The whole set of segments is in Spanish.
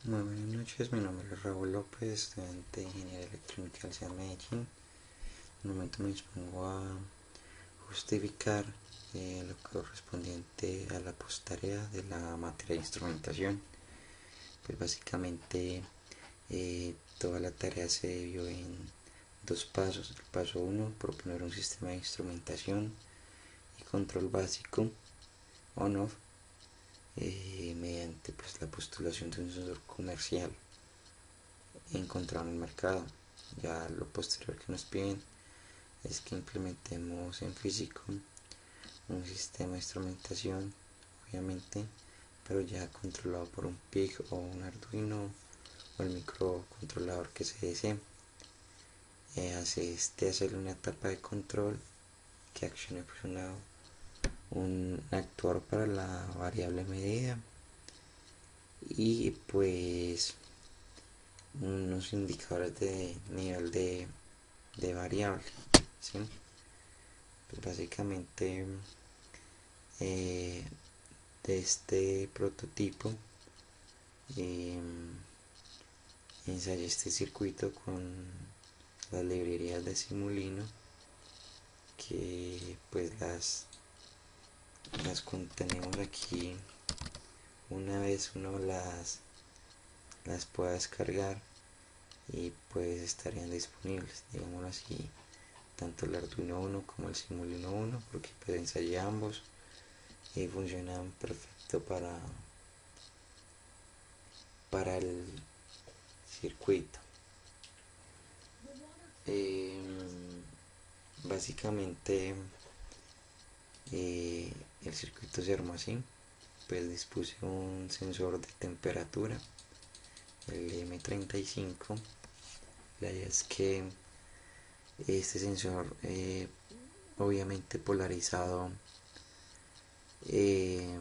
Muy buenas noches, mi nombre es Raúl López, estudiante de Ingeniería Electrónica del CEA Medellín. En un momento me dispongo a justificar lo correspondiente a la posttarea de la materia de instrumentación. Pues básicamente toda la tarea se dividió en dos pasos. El paso 1, proponer un sistema de instrumentación y control básico on-off mediante pues, la postulación de un sensor comercial encontrado en el mercado. Ya lo posterior que nos piden es que implementemos en físico un sistema de instrumentación, obviamente, pero ya controlado por un PIC o un Arduino o el microcontrolador que se desee. Hacerle una etapa de control que accione pues un actuador para la variable medida y pues unos indicadores de nivel de variable, ¿sí? Pues básicamente de este prototipo eh, ensayé este circuito con las librerías de Simulino que pues las contenemos aquí una vez uno las pueda descargar y pues estarían disponibles, digámoslo así, tanto el Arduino 1 como el Simulino 1, porque pues ensayé ambos y funcionan perfecto para el circuito. Eh, Básicamente el circuito se armó así. Pues dispuse un sensor de temperatura, el M35. La idea es que este sensor obviamente polarizado eh,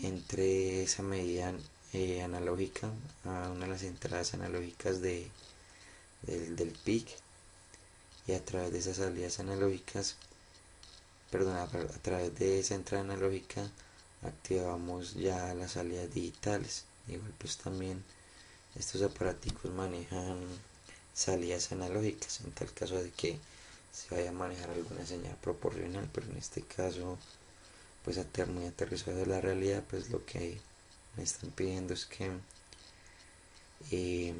entre esa medida analógica a una de las entradas analógicas del PIC y a través de esas salidas analógicas, perdón, a través de esa entrada analógica activamos ya las salidas digitales. Igual pues también estos aparaticos manejan salidas analógicas en tal caso de que se vaya a manejar alguna señal proporcional, pero en este caso pues muy aterrizado de la realidad, pues lo que me están pidiendo es que eh,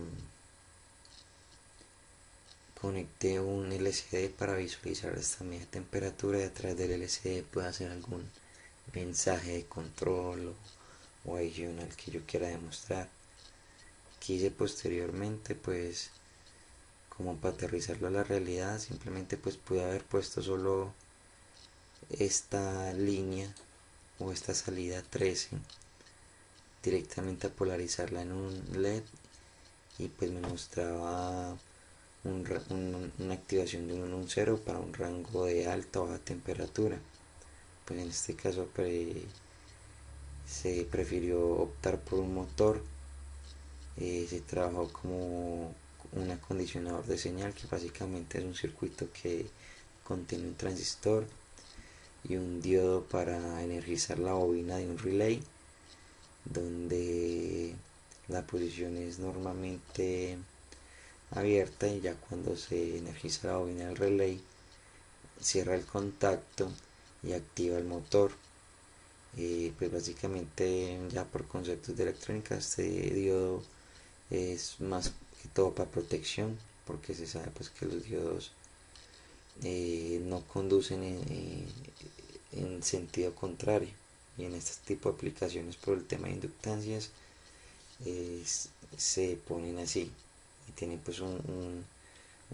conecte un LCD para visualizar esta media temperatura y a través del LCD pueda hacer algún mensaje de control o adicional que yo quiera demostrar. Que hice posteriormente pues como para aterrizarlo a la realidad, simplemente pues pude haber puesto solo esta línea o esta salida 13 directamente a polarizarla en un LED y pues me mostraba una activación de 1 en un 0 para un rango de alta o baja temperatura. Pues en este caso se prefirió optar por un motor. Se trabajó como un acondicionador de señal, que básicamente es un circuito que contiene un transistor y un diodo para energizar la bobina de un relay, donde la posición es normalmente abierta y ya cuando se energiza la bobina del relay cierra el contacto y activa el motor. Pues básicamente ya por conceptos de electrónica este diodo es más que todo para protección, porque se sabe pues que los diodos no conducen en sentido contrario, y en este tipo de aplicaciones por el tema de inductancias se ponen así y tienen pues un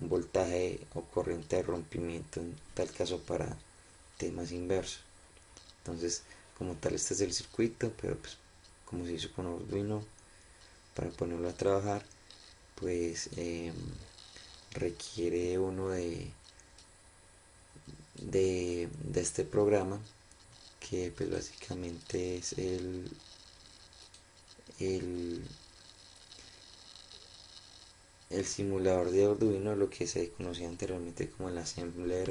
voltaje o corriente de rompimiento en tal caso para temas inversos. Entonces como tal este es el circuito, pero pues como se hizo con Arduino, para ponerlo a trabajar pues requiere uno de este programa, que pues básicamente es el, el simulador de Arduino, lo que se conocía anteriormente como el assembler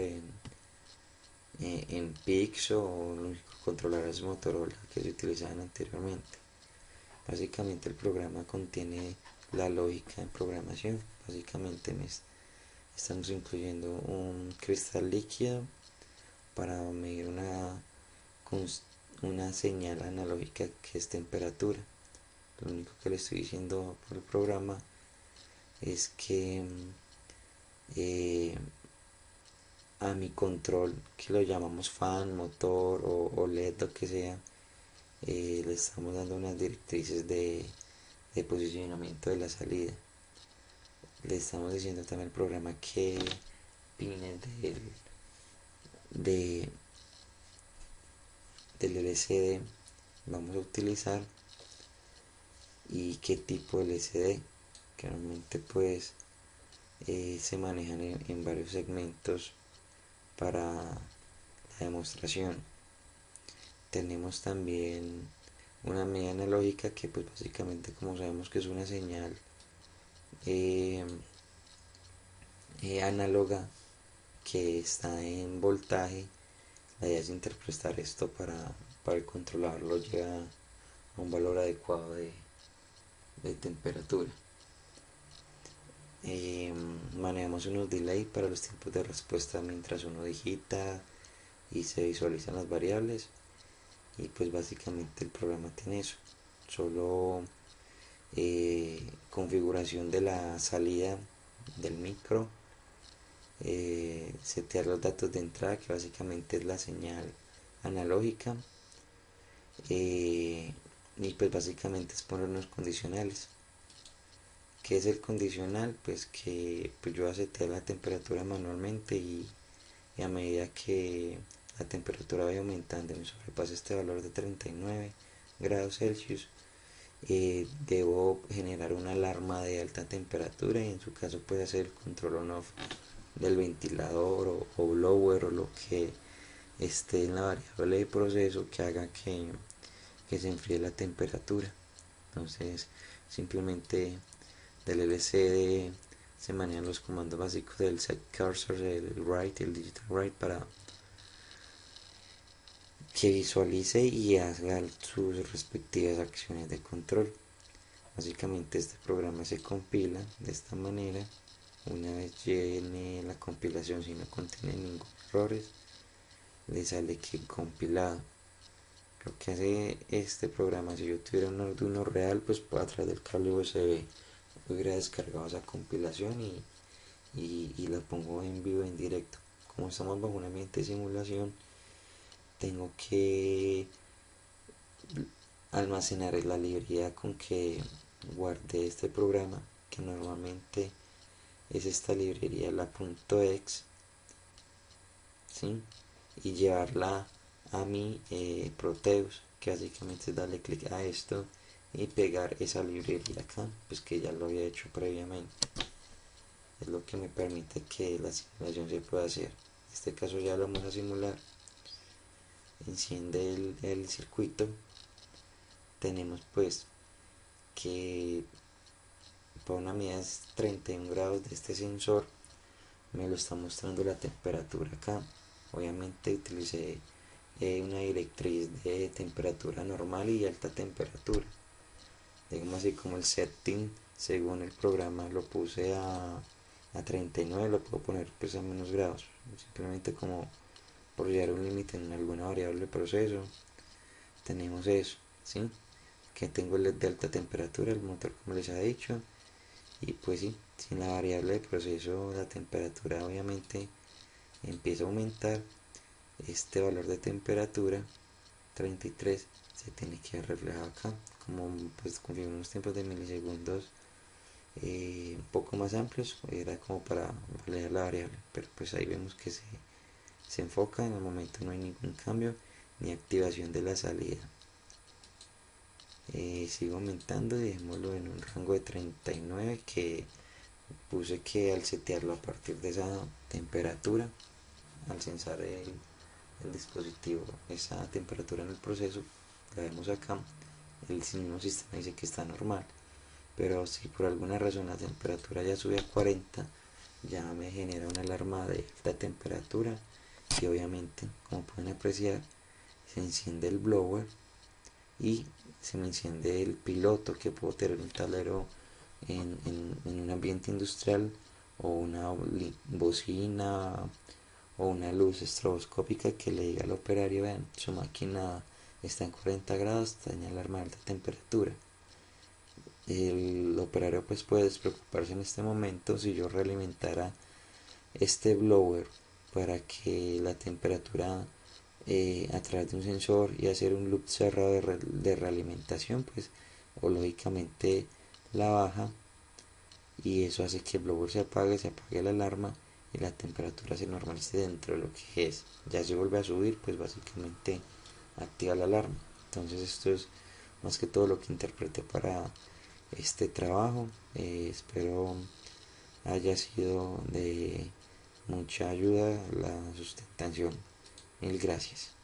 en PIX o los controladores Motorola que se utilizaban anteriormente. Básicamente el programa contiene la lógica en programación. Básicamente estamos incluyendo un cristal líquido para medir una señal analógica que es temperatura. Lo único que le estoy diciendo por el programa es que a mi control, que lo llamamos fan, motor o LED, lo que sea, le estamos dando unas directrices de posicionamiento de la salida. Le estamos diciendo también al programa qué pines de, del LCD vamos a utilizar y qué tipo de LCD, que normalmente pues se manejan en varios segmentos para la demostración. Tenemos también una medida analógica que pues básicamente, como sabemos que es una señal eh, análoga que está en voltaje, la idea es interpretar esto para el controlador lo lleva a un valor adecuado de temperatura. Manejamos unos delay para los tiempos de respuesta mientras uno digita y se visualizan las variables, y pues básicamente el programa tiene eso. Solo configuración de la salida del micro, setear los datos de entrada, que básicamente es la señal analógica, y pues básicamente es poner unos condicionales. ¿Qué es el condicional? Pues que pues yo setear la temperatura manualmente, y a medida que la temperatura vaya aumentando y me sobrepasa este valor de 39 grados Celsius, debo generar una alarma de alta temperatura, y en su caso puede hacer el control on off del ventilador o blower o lo que esté en la variable de proceso que haga que se enfríe la temperatura. Entonces simplemente del LCD se manejan los comandos básicos del set cursor, el write, el digital write, para que visualice y haga sus respectivas acciones de control. Básicamente este programa se compila de esta manera. Una vez llene la compilación, si no contiene ningún error, le sale que compilado. Lo que hace este programa, si yo tuviera un Arduino real, pues a través del cable USB hubiera descargado esa compilación y la pongo en vivo, en directo. Como estamos bajo un ambiente de simulación, tengo que almacenar la librería con que guardé este programa, que normalmente es esta librería, la .exe, ¿sí? Y llevarla a mi Proteus, que básicamente es darle clic a esto y pegar esa librería acá, pues que ya lo había hecho previamente. Es lo que me permite que la simulación se pueda hacer. En este caso ya lo vamos a simular. Enciende el circuito. Tenemos pues que para una medida de 31 grados de este sensor me lo está mostrando la temperatura acá. Obviamente utilicé una directriz de temperatura normal y alta temperatura, digamos así como el setting según el programa lo puse a 39, lo puedo poner pues a menos grados, simplemente como por llegar a un límite en alguna variable de proceso. Tenemos eso, ¿sí? Que tengo el LED de alta temperatura, el motor como les ha dicho, y pues sí, si en la variable de proceso la temperatura obviamente empieza a aumentar, este valor de temperatura 33 se tiene que ver reflejado acá. Como pues configuramos unos tiempos de milisegundos un poco más amplios, era como para validar la variable, pero pues ahí vemos que se enfoca. En el momento no hay ningún cambio ni activación de la salida. Sigo aumentando, dejémoslo en un rango de 39, que puse que al setearlo a partir de esa temperatura, al censar el dispositivo esa temperatura en el proceso, la vemos acá, el mismo sistema dice que está normal, pero si por alguna razón la temperatura ya sube a 40, ya me genera una alarma de alta temperatura, y obviamente, como pueden apreciar, se enciende el blower y se me enciende el piloto, que puedo tener un tablero en un ambiente industrial, o una bocina o una luz estroboscópica que le diga al operario: vean, su máquina está en 40 grados, está en alarma de alta temperatura. El operario pues puede despreocuparse en este momento si yo realimentara este blower para que la temperatura, a través de un sensor, y hacer un loop cerrado de realimentación, pues o lógicamente la baja, y eso hace que el blower se apague la alarma y la temperatura se normalice dentro de lo que es. Ya se vuelve a subir, pues básicamente activa la alarma. Entonces esto es más que todo lo que interpreté para este trabajo. Espero haya sido de mucha ayuda la sustentación. Mil gracias.